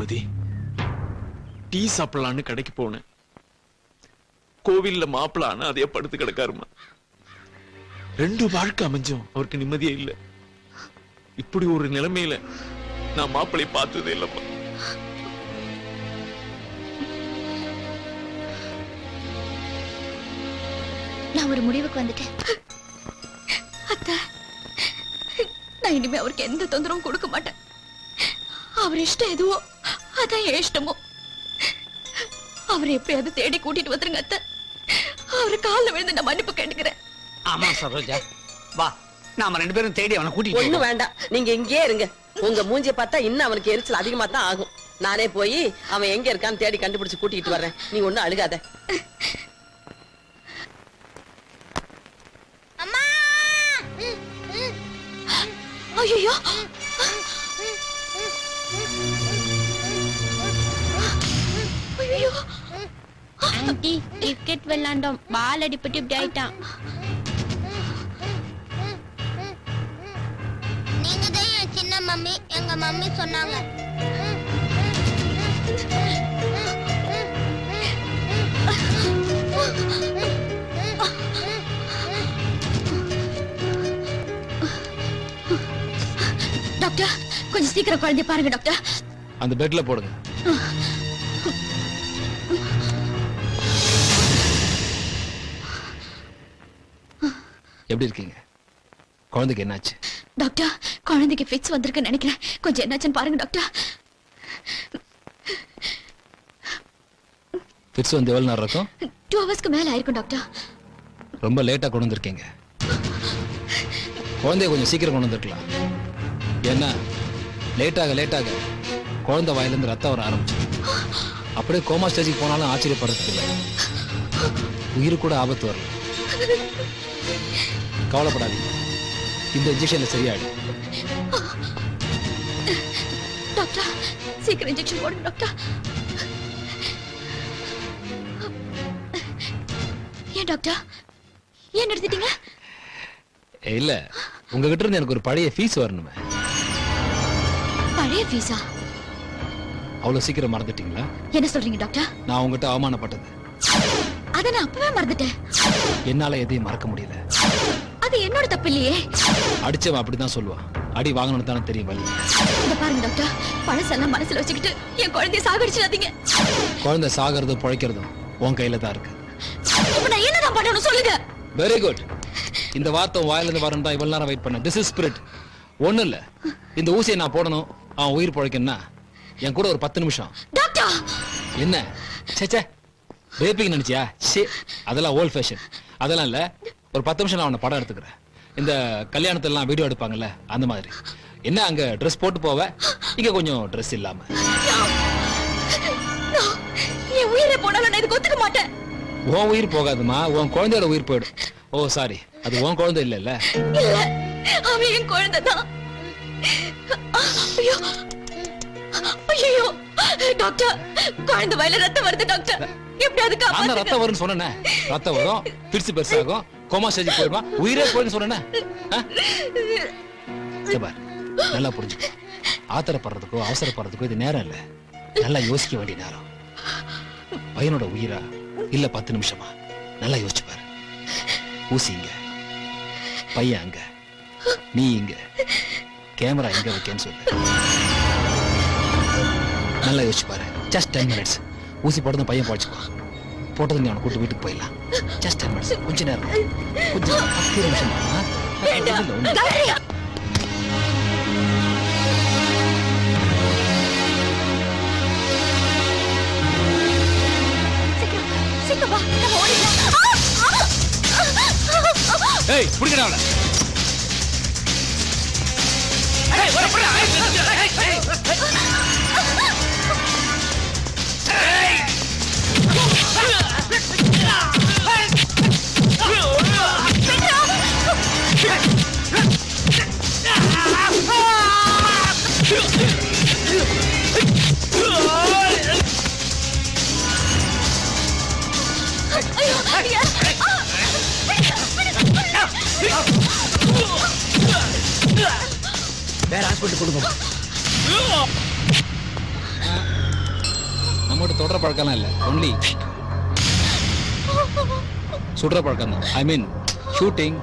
Sumathi, tea சாப்பிடலான்னு கடைக்கு போனேன். கோவில்ல மாப்பிளான்னு அதே படுத்து கிடக்காருமா. 2 வாழ்க்கை அமைஞ்சும் அவருக்கு நிம்மதியே இல்லை. இப்படி ஒரு நிலைமையில நான் மாப்பிளை பார்த்ததே இல்லப்பா. நான் ஒரு முடிவுக்கு வந்துட்டேன். அத்தை, நான் இனிமே அவருக்கு எந்த தொந்தரவும் கொடுக்க மாட்டேன். அவர் இஷ்டம் எதுவோ அதான் என் இஷ்டமோ. அவரை எப்படியாவது தேடி கூட்டிட்டு வந்துருங்க அத்தை. அவரு காலில் விழுந்து நான் மன்னிப்பு கேட்டுக்கிறேன். ஆமா சரோஜா, வா நாம 2 பேரும் தேடி அவனை கூட்டிட்டு. ஒண்ணு வேண்டாம், நீங்க இங்கே இருங்க. உங்க மூஞ்சிய பார்த்தா இன்னும் அவனுக்கு எரிச்சல் அதிகமா தான் ஆகும். நானே போய் அவன் எங்க இருக்கான்னு தேடி கண்டுபிடிச்சு கூட்டிட்டு வர்றேன். நீ ஒண்ணும் அழுகாத. ஐயோ, ஆன்ட்டி கிரிக்கெட் விளையாண்டோம், பால் அடிபட்டு இப்படி ஆயிட்டான். நீங்க தான் என் சின்ன மம்மி, எங்க மம்மி சொன்னாங்க. டாக்டர், கொஞ்சம் சீக்கிரம் குழந்தைய பாருங்க டாக்டர். அந்த பெட்ல போடுங்க. எப்படி இருக்கீங்க? குழந்தைக்கு என்னாச்சு? டாக்டர், குழந்தைக்கு ஃபிக்ஸ் வந்திருக்குன்னு நினைக்கிறேன். கொஞ்சம் என்னாச்சுன்னு பாருங்க டாக்டர். ஃபிக்ஸ் வந்து எவ்வளவு நேரம் இருக்கும்? 2 ஹவர்ஸ்க்கு மேல ஆயிருக்கும் டாக்டர். ரொம்ப லேட்டா கொண்டு வந்திருக்கீங்க. குழந்தைய கொஞ்சம் சீக்கிரம் கொண்டு வந்திருக்கலாம். ஏன்னா லேட்டாக குழந்தை வாயிலிருந்து ரத்தம் வர ஆரம்பிச்சு. அப்படியே கோமா ஸ்டேஜுக்கு போனாலும் ஆச்சரியப்படுறதுக்கு இல்லை. உயிரு கூட ஆபத்து வரல. கவலைப்படாதீங்க, இந்த இன்ஜெக்ஷன்ல சரியாயிடும். டாக்டர், சீக்கிரம் இன்ஜெக்ஷன் போடுங்க டாக்டர். ஏன் டாக்டர், ஏன் நிறுத்திட்டீங்க? இல்ல, உங்ககிட்ட இருந்து எனக்கு ஒரு பழைய ஃபீஸ் வரணுமே. பழைய ஃபீஸா? அவ்வளவு சீக்கிரம் மறந்துட்டீங்களா? என்ன சொல்றீங்க டாக்டர்? நான் உங்ககிட்ட அவமானப்பட்டது அத நான் அப்பவே மறந்துட்டேன். என்னால எதையும் மறக்க முடியல. அது என்னோட தப்பு இல்லையே. அடிச்சவன் அப்படிதான் சொல்லுவான். அடி வாங்கணும் தானே தெரியும் வழி. இத பாருங்க டாக்டர், பழசெல்லாம் மனசுல வச்சுக்கிட்டு என் குழந்தைய சாகடிச்சிடாதீங்க. குழந்தை சாகிறதும் பிழைக்கிறதும் உன் கையில தான் இருக்கு. இப்ப நான் என்னதான் பண்ணணும் சொல்லுங்க. Very good. இந்த வார்த்தை வாயிலிருந்து வரணும் தான் இவ்வளவு நேரம் வெயிட் பண்ண. This is spirit. ஒண்ணு இல்ல, இந்த ஊசியை நான் போடணும், அவன் உயிர் பிழைக்கணும்னா என் கூட ஒரு 10 நிமிஷம். டாக்டர், என்ன சேச்சே ரேப்பிங் நினைச்சியா? அதெல்லாம் ஓல்ட் ஃபேஷன். அதெல்லாம் இல்ல, ஒரு 10 நிமிஷம் நான் அவனை படம் எடுத்துக்கிறேன். இந்த கல்யாணத்தெல்லாம் வீடியோ எடுப்பாங்கல்ல அந்த மாதிரி. என்ன அங்க ட்ரெஸ் போட்டு போவ, இங்க கொஞ்சம் ட்ரெஸ் இல்லாம. என் உயிரை போனாலும் நான் இதுக்கு ஒத்துக்க மாட்டேன். உன் உயிர் போகாதுமா, உன் குழந்தையோட உயிர் போயிடும். ஓ சாரி, அது உன் குழந்தை இல்ல. இல்ல, அவன் என் குழந்தை தான். ஐயோ ஐயோ டாக்டர், குழந்தை வாயில ரத்தம் வருது டாக்டர். எப்படியாவது காப்பாத்துங்க. நான் ரத்தம் வரும்னு சொன்னேனே. ரத்தம் வரும், பிரிச்சு பெருசாகும், கோமா ஸ்டேஜ் போயிடுமா, உயிரே போயிடுன்னு சொன்னேனே. நல்லா புரிஞ்சுக்கோ. ஆத்திரப்படுறதுக்கோ அவசரப்படுறதுக்கோ இது நேரம் இல்ல. நல்லா யோசிக்க வேண்டிய நேரம். பையனோட உயிரா இல்ல 10 நிமிஷமா? நல்லா யோசிச்சு பாரு. ஊசி இங்க, பையன் அங்க, நீ இங்க, கேமரா எங்க வைக்கன்னு சொல்லு. நல்லா யோசிச்சு பாரு. Just 10 minutes. ஊசி போட்டதும் பையன் போச்சுக்கோ. போட்டதும் நீ அவனை கூட்டு வீட்டுக்கு போயிடலாம். Just 10 minutes. கொஞ்ச நேரம், கொஞ்சம் 10 நிமிஷம். சீக்கிரம் வா, நம்ம ஓடிடலாம். ஏய், புடிங்கடா அவளை. ஏய், வர புடி. ஏய். வேற ஹாஸ்பிட்டல் கொடுங்க. தொடர பழக்கம்லாம் இல்லை, ஒன்லி சுடுற பழக்கம் தான். ஐ மீன் ஷூட்டிங்.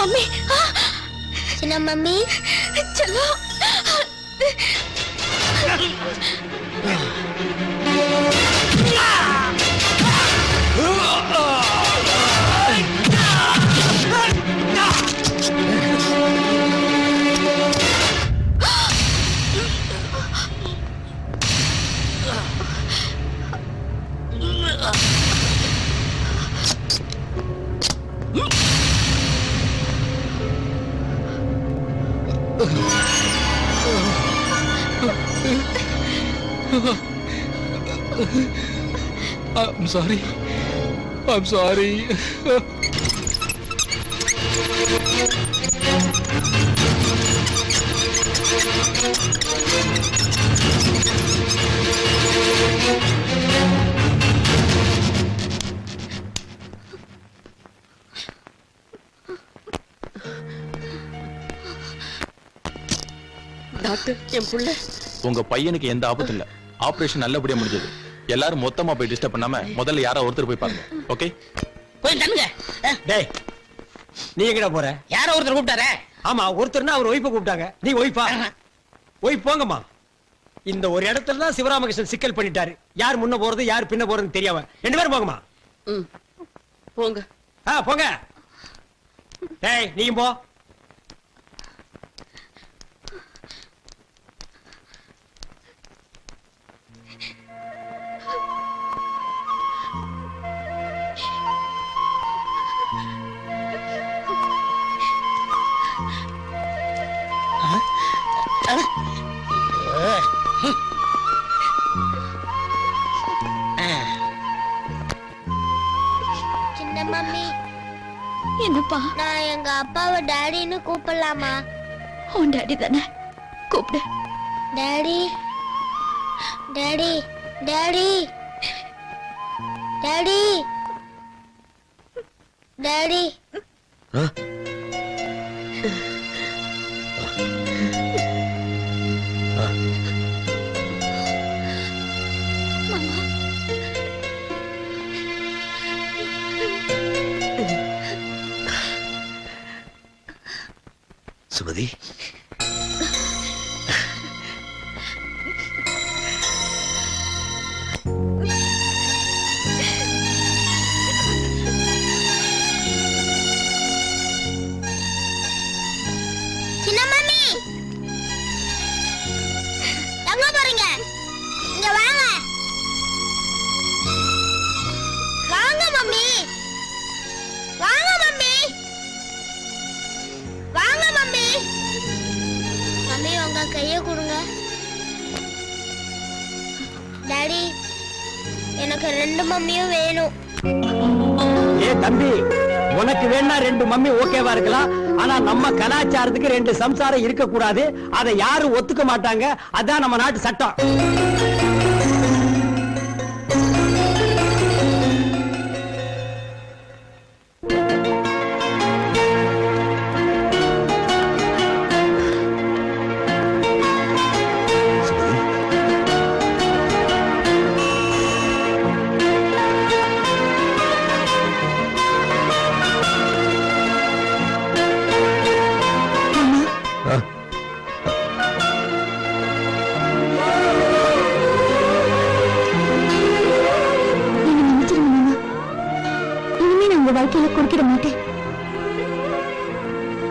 மம்மி, சின்ன மம்மி செல்லம். I'm sorry. I'm sorry. Doctor, என் புள்ள உங்க பையனுக்கு எந்த ஆபத்தும் இல்ல. ஆபரேஷன் நல்லபடியா முடிஞ்சது. எல்லாரும் மொத்தமா போய் டிஸ்டர்ப் பண்ணாம முதல்ல யாரோ ஒருத்தர் போய் பாருங்க. ஓகே, போய் தண்ணுங்க. டேய், நீ எங்கடா போற? யாரோ ஒருத்தர் கூப்பிட்டாரே. ஆமா, ஒருத்தர்னா அவர் ஒய்ஃபை கூப்பிட்டாங்க. நீ ஒய்ஃபா? ஒய்ஃப் போங்கம்மா. இந்த ஒரு இடத்துல தான் சிவராமகிருஷ்ணன் சிக்கல் பண்ணிட்டாரு. யார் முன்ன போறது யார் பின்ன போறதுன்னு தெரியாம. ரெண்டு பேரும் போங்கம்மா. போங்க. போங்க. டேய், நீயும் போ. சின்ன மம்மி என்ன அப்பா நான் எங்க அப்பாவை டாடின்னு கூப்பிடலாமா? உன் டாடி தானே, கூப்பிடு. Daddy daddy daddy daddy daddy. Sumathi, சின்ன மம்மி எங்க போறீங்க? இங்க வாங்க. வாங்க மம்மி, வாங்க மம்மி, வாங்க மம்மி. மம்மி உங்க கைய கொடுங்க. டாடி எனக்கு 2 மம்மியும் வேணும். ஏ தம்பி, உனக்கு வேணா 2 மம்மி ஓகேவா இருக்கலாம். ஆனா நம்ம கலாச்சாரத்துக்கு 2 சம்சாரம் இருக்க கூடாது. அதை யாரும் ஒத்துக்க மாட்டாங்க. அதான் நம்ம நாட்டு சட்டம். வாழ்க்கையில குறுக்கிட மாட்டேன்.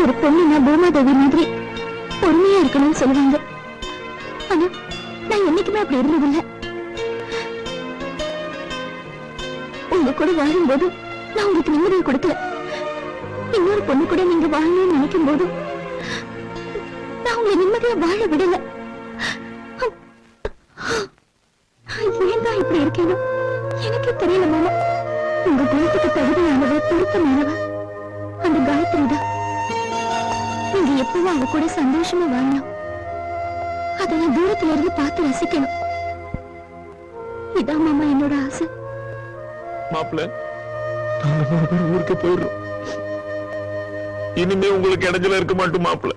ஒரு பொண்ணுனா பூமாதேவி மாதிரி பொறுமையா இருக்கணும்னு சொல்லுவாங்க. ஆனா நான் என்னைக்குமே அப்படி இருந்ததில்லை. உங்க கூட வாழும்போது நான் உங்களுக்கு நிம்மதியை கொடுக்கல. இன்னொரு பொண்ணு கூட நீங்க வாழணும்னு நினைக்கும் போது நான் உங்களை நிம்மதியா வாழ விடல. ஏன் தான் இப்படி இருக்கேனோ எனக்கே தெரியல மாமா. உங்க குணத்துக்கு தகுதியானவ, பொருத்தமானவ அந்த காயத்ரி தான். நீங்க எப்பவும் அவ கூட சந்தோஷமா வாழணும். அதை நான் தூரத்துல இருந்து பார்த்து ரசிக்கணும். இதான் மாமா என்னோட ஆசை. மாப்பிள்ள, நாங்க 3 பேரும் ஊருக்கு போயிடுறோம். இனிமே உங்களுக்கு இடைஞ்சல இருக்க மாட்டோம் மாப்பிள்ள.